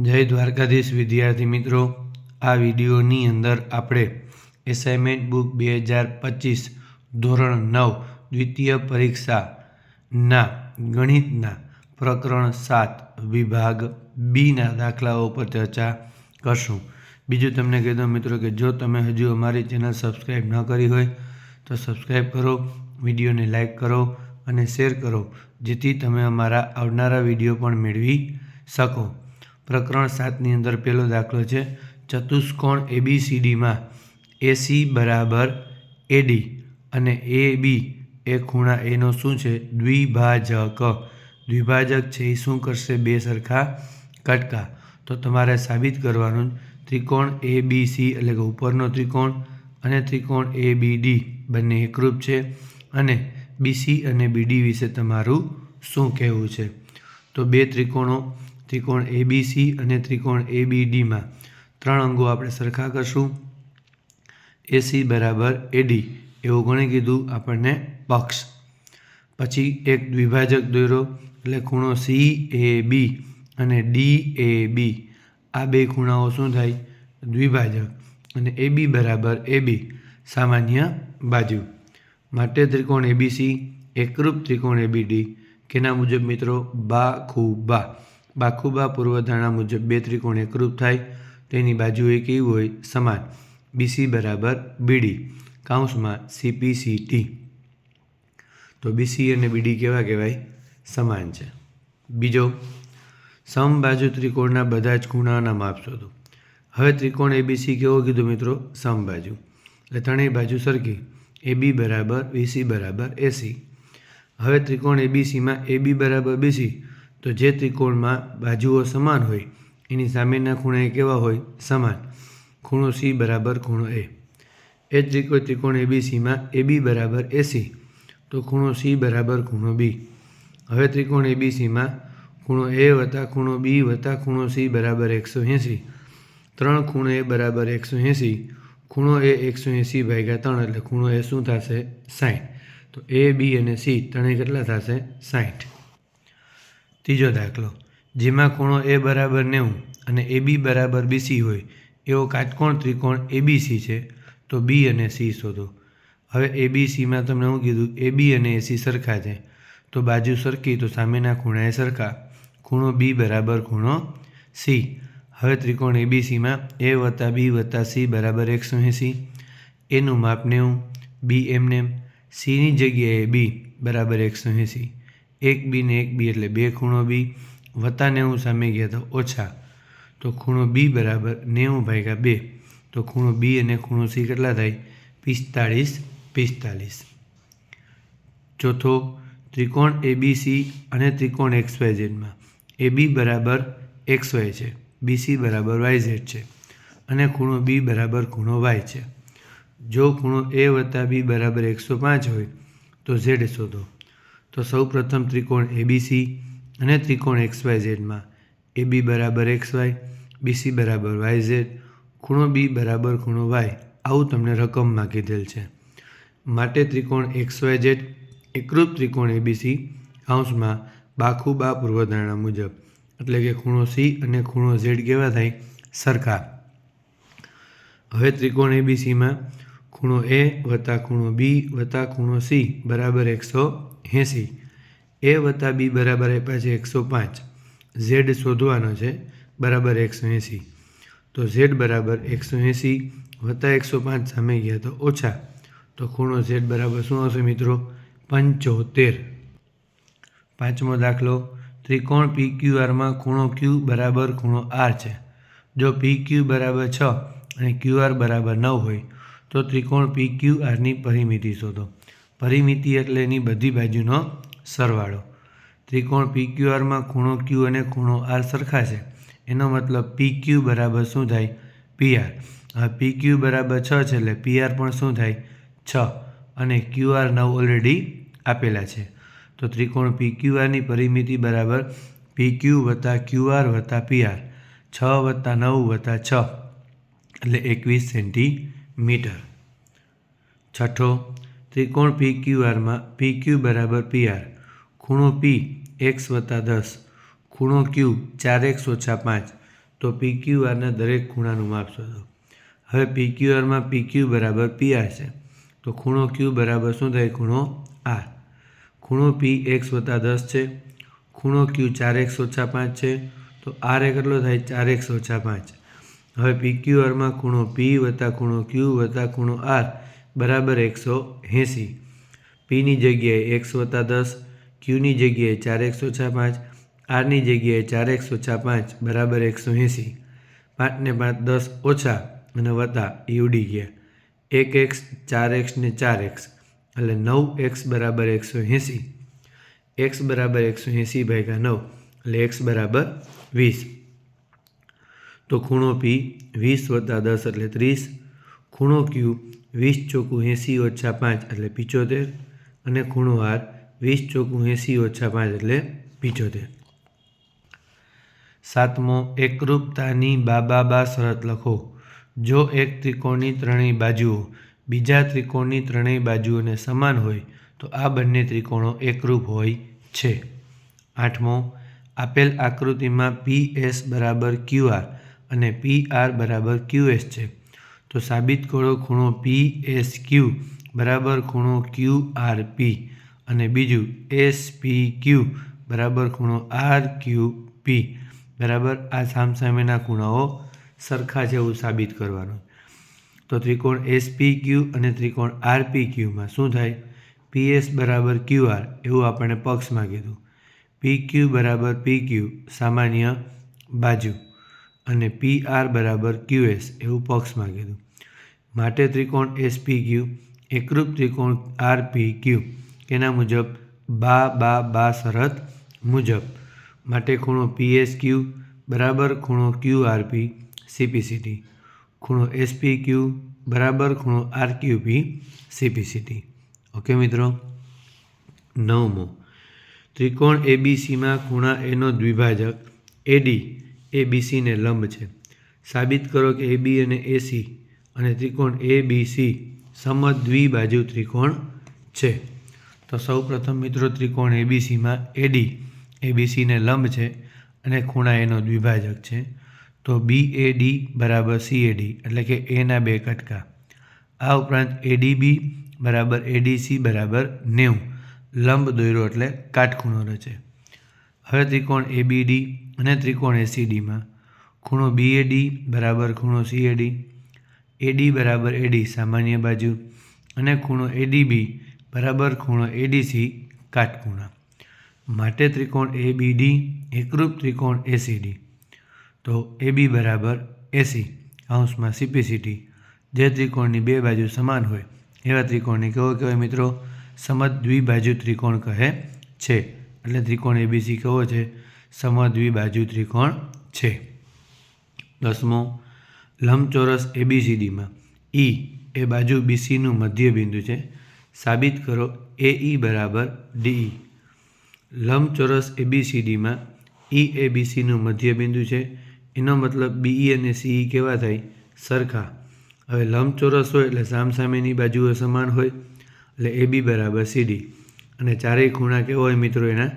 જય દ્વારકાધીશ વિદ્યાર્થી મિત્રો, આ વિડીયોની અંદર આપણે એસાઇનમેન્ટ બુક 2025 ધોરણ 9 દ્વિતીય પરીક્ષાના ગણિતના પ્રકરણ 7 વિભાગ બીના દાખલાઓ પર ચર્ચા કરશું. બીજું તમને કહી દઉં મિત્રો કે જો તમે હજુ અમારી ચેનલ સબસ્ક્રાઈબ ન કરી હોય તો સબસ્ક્રાઈબ કરો, વિડીયોને લાઈક કરો અને શેર કરો, જેથી તમે અમારા આવનારા વિડીયો પણ મેળવી શકો. પ્રકરણ 7ની અંદર પહેલો દાખલો છે ચતુષ્કોણ ABCDમાં AC બરાબર AD અને AB એ ખૂણા એનો શું છે? દ્વિભાજક. દ્વિભાજક છે એ શું કરશે? બે સરખા કટકા. તો તમારે સાબિત કરવાનું ત્રિકોણ ABC એટલે કે ઉપરનો ત્રિકોણ અને ત્રિકોણ ABD બંને એકરૂપ છે અને BC અને BD વિશે તમારું શું કહેવું છે. તો બે ત્રિકોણ ABC અને ત્રિકોણ ABDમાં ત્રણ અંગો આપણે સરખા કરશું. AC બરાબર AD એવું કોણે કીધું? આપણને પક્ષ. પછી એક દ્વિભાજક દોર્યો એટલે ખૂણો CAB અને DAB, આ બે ખૂણાઓ શું થાય? દ્વિભાજક. અને AB બરાબર AB સામાન્ય બાજુ. માટે ત્રિકોણ ABC એકરૂપ ત્રિકોણ ABD કેના મુજબ મિત્રો? બાખુબા. બાખુબા પૂર્વધારણા મુજબ બે ત્રિકોણ એકરૂપ થાય તેની બાજુ એ કેવી હોય? સમાન. BC બરાબર BD કૌંસમાં CPCT. તો BC અને BD કેવા કહેવાય? સમાન છે. બીજો, સમબાજુ ત્રિકોણના બધા જ ખૂણાના માપ શોધો. હવે ત્રિકોણ ABC કેવો કીધું મિત્રો? સમબાજુ એટલે ત્રણેય બાજુ સરખી. AB બરાબર BC બરાબર AC. હવે ત્રિકોણ ABCમાં AB બરાબર BC, તો જે ત્રિકોણમાં બાજુઓ સમાન હોય એની સામેના ખૂણા કેવા હોય? સમાન. ખૂણો C બરાબર ખૂણો A. એ જ ત્રિકોણ ABCમાં AB બરાબર AC, તો ખૂણો C બરાબર ખૂણો B. હવે ત્રિકોણ ABCમાં ખૂણો A વત્તા ખૂણો B વત્તા ખૂણો C બરાબર 180. ત્રણ ખૂણો A બરાબર 180. ખૂણો A 180 ભાગ્યા 3 એટલે ખૂણો A શું થશે? 60. તો A, B અને C ત્રણેય કેટલા થશે? 60. ત્રીજો દાખલો, જેમાં ખૂણો A બરાબર 90 અને AB બરાબર BC હોય એવો કાટકોણ ત્રિકોણ ABC છે, તો B અને C શોધો. હવે ABCમાં તમને શું કીધું? AB અને AC સરખા છે, તો બાજુ સરખી તો સામેના ખૂણા એ સરખા. ખૂણો B બરાબર ખૂણો C. હવે ત્રિકોણ ABCમાં A વત્તા B વત્તા C બરાબર 180. એનું માપ 90, B એમને, Cની જગ્યાએ B બરાબર 180. એક B ને એક B એટલે બે ખૂણો B વત્તા 90 સામે ગયા તો ઓછા, તો ખૂણો B બરાબર 90 ભાગ્યા 2, તો ખૂણો B અને ખૂણો C કેટલા થાય? 45. ચોથો, ત્રિકોણ ABC અને ત્રિકોણ XYZમાં AB બરાબર XY છે, BC બરાબર YZ છે અને ખૂણો B બરાબર ખૂણો Y છે. જો ખૂણો A વત્તા B બરાબર 105 હોય તો Z શોધો. તો સૌ પ્રથમ ત્રિકોણ ABC અને ત્રિકોણ XYZમાં AB બરાબર XY, BC બરાબર YZ, ખૂણો B બરાબર ખૂણો Y આવું તમને રકમમાં કીધેલ છે. માટે ત્રિકોણ XYZ એકરૂપ ત્રિકોણ ABC કૌંસમાં બાખુબા પૂર્વધારણા મુજબ, એટલે કે ખૂણો C અને ખૂણો Z કેવા થાય? સરખા. હવે ત્રિકોણ ABCમાં ખૂણો A વત્તા ખૂણો B વત્તા ખૂણો C બરાબર 180. A વત્તા B બરાબર આપ્યા છે 105. Z શોધવાનો છે બરાબર 180. તો Z બરાબર 180 વત્તા 105 સામે ગયા તો ઓછા, તો ખૂણો Z બરાબર શું હશે મિત્રો? 75. પાંચમો દાખલો, ત્રિકોણ PQRમાં ખૂણો Q બરાબર ખૂણો R છે. જો PQ બરાબર 6 અને QR બરાબર 9 હોય તો ત્રિકોણ PQRની પરિમિતિ શોધો. પરિમિતિ એટલે એની બધી બાજુનો સરવાળો. ત્રિકોણ PQRમાં ખૂણો Q અને ખૂણો R સરખા છે, એનો મતલબ PQ બરાબર શું થાય? PR. હવે PQ બરાબર 6 છે એટલે PR પણ શું થાય? 6 અને QR 9 ઓલરેડી આપેલા છે. તો ત્રિકોણ PQRની પરિમિતિ બરાબર PQ વત્તા QR વત્તા PR, 6 વત્તા 9 વત્તા 6 એટલે 21 સેન્ટીમીટર. છઠ્ઠો, ત્રિકોણ PQRમાં PQ બરાબર PR, ખૂણો P x વત્તા 10, ખૂણો Q 4x ઓછા 5, તો PQRના દરેક ખૂણાનું માપ શોધો. હવે PQRમાં PQ બરાબર PR છે, તો ખૂણો Q બરાબર શું થાય? ખૂણો R. ખૂણો P x+10 છે, ખૂણો Q 4x - 5 છે, તો R એ કેટલો થાય? 4x - 5. હવે PQRમાં ખૂણો P વત્તા ખૂણો Q વત્તા ખૂણો R બરાબર 180. Pની જગ્યાએ x+10, Qની જગ્યાએ 4x - 5, Rની જગ્યાએ 4x - 5 બરાબર 180. 5 ને 5 10 ઓછા અને વત્તા એ ઉડી ગયા. 1x 4x ને 4x એટલે 9x બરાબર 180. x બરાબર 180 ભાગ્યા 9 એટલે x બરાબર 20. તો ખૂણો P 20 + 10 એટલે 30, ખૂણો Q 20 × 80 - 5 એટલે 75 અને ખૂણો R 20 × 80 - 5 એટલે 75. 7મો, એકરૂપતાની બાબા શરત લખો. જો એક ત્રિકોણની ત્રણેય બાજુઓ બીજા ત્રિકોણની ત્રણેય બાજુઓને સમાન હોય તો આ બંને ત્રિકોણો એકરૂપ હોય છે. 8મો, આપેલ આકૃતિમાં PS બરાબર QR અને PR બરાબર QS છે, તો સાબિત કરો ખૂણો PSQ બરાબર ખૂણો QRP અને બીજું SPQ બરાબર ખૂણો RQP બરાબર આ સામસામેના ખૂણાઓ સરખા છે એવું સાબિત કરવાનું. તો ત્રિકોણ SPQ અને ત્રિકોણ RPQમાં શું થાય? PS બરાબર QR એવું આપણે પક્ષમાં કીધું, PQ બરાબર PQ સામાન્ય બાજુ અને PR બરાબર QS એવું પક્ષમાં કીધું. માટે ત્રિકોણ SPQ એકરૂપ ત્રિકોણ RPQ એના મુજબ બા શરત મુજબ. માટે ખૂણો PSQ બરાબર ખૂણો QRP CPCT, ખૂણો SPQ બરાબર ખૂણો RQP CPCT. ઓકે મિત્રો. 9મો, ત્રિકોણ ABCમાં ખૂણા એનો દ્વિભાજક AD એ BCને લંબ છે. સાબિત કરો કે AB અને AC અને ત્રિકોણ ABC સમદ્વિબાજુ ત્રિકોણ છે. તો સૌપ્રથમ મિત્રો ત્રિકોણ ABCમાં AD એ BCને લંબ છે અને ખૂણા એનો દ્વિભાજક છે. તો BAD બરાબર CAD એટલે કે એના બે કટકા. આ ઉપરાંત ADB બરાબર ADC બરાબર 90 લંબ દોર્યો એટલે કાટખૂણો રચે. હવે ત્રિકોણ ABD અને ત્રિકોણ ACDમાં ખૂણો BAD બરાબર ખૂણો CAD, AD બરાબર AD સામાન્ય બાજુ અને ખૂણો ADB બરાબર ખૂણો ADC કાટખૂણા. માટે ત્રિકોણ ABD એકરૂપ ત્રિકોણ ACD. તો AB બરાબર AC કૌંસમાં CPCT. જે ત્રિકોણની બે બાજુ સમાન હોય એવા ત્રિકોણને કેવો કહેવાય મિત્રો? સમદ્વિબાજુ ત્રિકોણ કહે છે. એટલે ત્રિકોણ ABC કેવો છે? સમદ્વિબાજુ ત્રિકોણ છે. 10મો, લંબચોરસ ABCDમાં E એ બાજુ BCનું મધ્ય બિંદુ છે. સાબિત કરો AE બરાબર DE. લંબચોરસ ABCDમાં E એ BCનું મધ્ય બિંદુ છે, એનો મતલબ BE અને CE કેવા થાય? સરખા. હવે લંબચોરસ હોય એટલે સામસામેની બાજુઓ સમાન હોય એટલે AB બરાબર CD અને ચારેય ખૂણા કેવો હોય મિત્રો? એના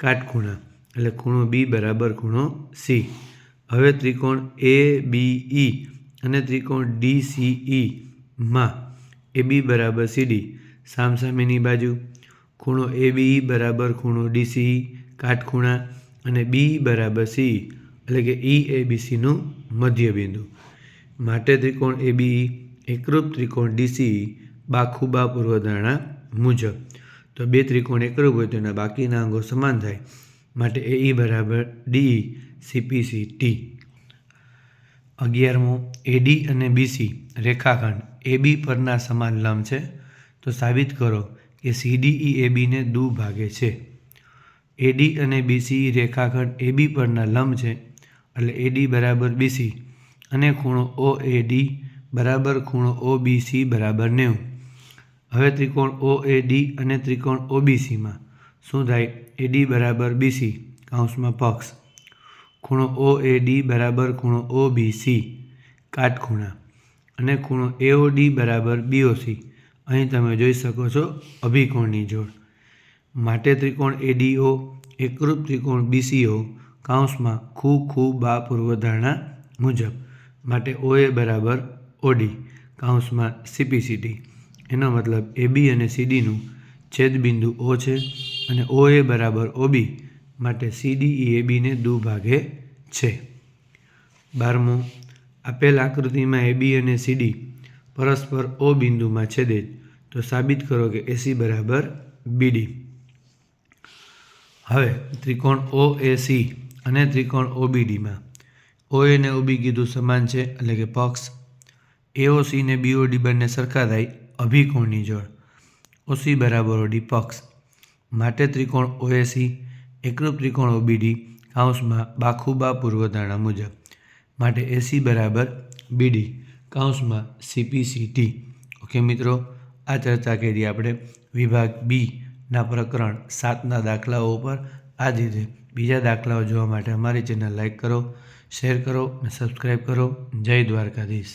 કાટખૂણા એટલે ખૂણો B બરાબર ખૂણો C. હવે ત્રિકોણ ABE અને ત્રિકોણ DCEમાં AB બરાબર CD સામસામેની બાજુ, ખૂણો ABE બરાબર ખૂણો DCE કાટખૂણા અને BE બરાબર CE એટલે કે E એ BCનું મધ્ય બિંદુ. માટે ત્રિકોણ ABE એકરૂપ ત્રિકોણ DCE બાખુબા પૂર્વધારણા મુજબ. તો બે ત્રિકોણ એકરૂપ હોય તો એના બાકીના અંગો સમાન થાય. માટે AE બરાબર DE CPCT. 11મો, AD અને BC રેખાખંડ AB પરના સમાન લંબ છે. તો સાબિત કરો કે CDE ABને ભાગે છે. AD અને BC રેખાખંડ AB પરના લંબ છે એટલે AD બરાબર BC અને ખૂણો OAD બરાબર ખૂણો OBC બરાબર 90. હવે ત્રિકોણ OAD અને ત્રિકોણ OBCમાં શું થાય? AD બરાબર BC કૌંસમાં પક્ષ, ખૂણો OAD બરાબર ખૂણો OBC કાટખૂણા અને ખૂણો AOD બરાબર BOC. અહીં તમે જોઈ શકો છો અભિકોણની જોડ. માટે ત્રિકોણ ADO એકરૂપ ત્રિકોણ BCO કૌંસમાં ખૂ બા પૂર્વધારણા મુજબ, માટે OA બરાબર OD કૌંસમાં CPCT. એનો મતલબ AB અને CDનું છેદબિંદુ O છે અને OA બરાબર OB માટે CD એ ABને દુભાગે છે. 12મું, આપેલ આકૃતિમાં AB અને CD પરસ્પર O બિંદુમાં છેદે તો સાબિત કરો કે AC બરાબર BD. હવે ત્રિકોણ OAC અને ત્રિકોણ OBDમાં OA ને OB કીધું સમાન છે એટલે કે પક્ષ. AOC ને BOD બંને સરખા થાય અભિકોણની જોડ. OC બરાબર OD પક્ષ, માટે ત્રિકોણ OAC એકરૂપ ત્રિકોણ OBD કૌંસમાં બાખુબા પૂર્વધારણા મુજબ, માટે AC બરાબર BD કૌંસમાં CPCT. ઓકે મિત્રો, આ ચર્ચા કરી આપણે વિભાગ B ના પ્રકરણ 7ના દાખલાઓ ઉપર. આ જ રીતે બીજા દાખલાઓ જોવા માટે અમારી ચેનલ લાઈક કરો, શેર કરો અને સબસ્ક્રાઈબ કરો. જય દ્વારકાધીશ.